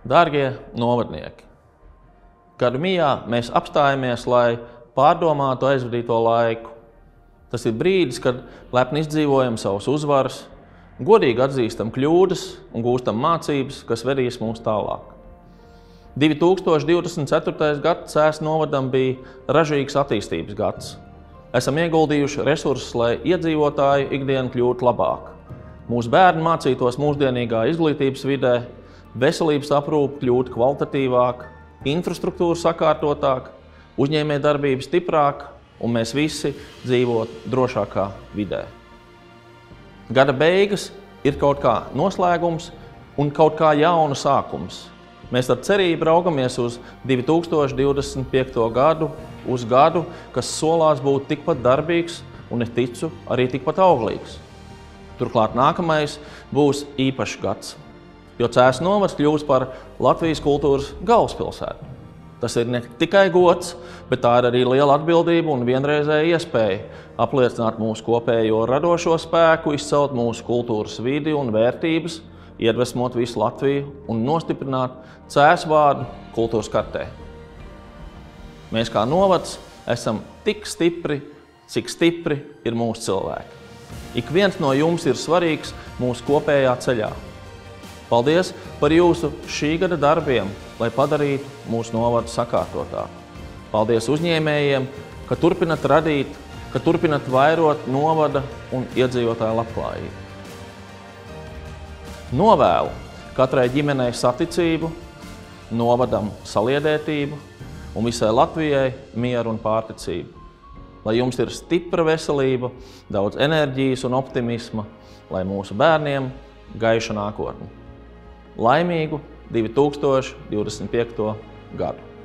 Dārgie novadnieki, gadu mijā mēs apstājamies, lai pārdomātu aizvadīto laiku. Tas ir brīdis, kad lepni izdzīvojam savus uzvaras, godīgi atzīstam kļūdas un gūstam mācības, kas vedīs mūs tālāk. 2024. gads Cēsu novadam bija ražīgs attīstības gads. Esam ieguldījuši resursus, lai iedzīvotāju ikdiena kļūtu labāka. Mūsu bērni mācītos mūsdienīgā izglītības vidē, veselības aprūpe kļūtu kvalitatīvāka, infrastruktūra sakārtotāka, uzņēmējdarbība stiprāka un mēs visi dzīvotu drošākā vidē. Gada beigas ir kaut kā noslēgums un kaut kā jauna sākums. Mēs ar cerību raugamies uz 2025. gadu, uz gadu, kas solās būt tikpat darbīgs un, es ticu, arī tikpat auglīgs. Turklāt nākamais būs īpašs gads, jo Cēsu novads kļūs par Latvijas kultūras galvaspilsētu. Tas ir ne tikai gods, bet tā ir arī liela atbildība un vienreizēja iespēja apliecināt mūsu kopējo radošo spēku, izcelt mūsu kultūras vidi un vērtības, iedvesmot visu Latviju un nostiprināt Cēsu vārdu kultūras kartē. Mēs kā novads esam tik stipri, cik stipri ir mūsu cilvēki. Ik viens no jums ir svarīgs mūsu kopējā ceļā. Paldies par jūsu šī gada darbiem, lai padarītu mūsu novadu sakārtotāku. Paldies uzņēmējiem, ka turpinat radīt, ka turpinat vairot novada un iedzīvotāju labklājību. Novēlu katrai ģimenei saticību, novadam saliedētību un visai Latvijai mieru un pārticību. Lai jums ir stipra veselība, daudz enerģijas un optimisma, lai mūsu bērniem gaiša nākotne. Laimīgu 2025. gadu!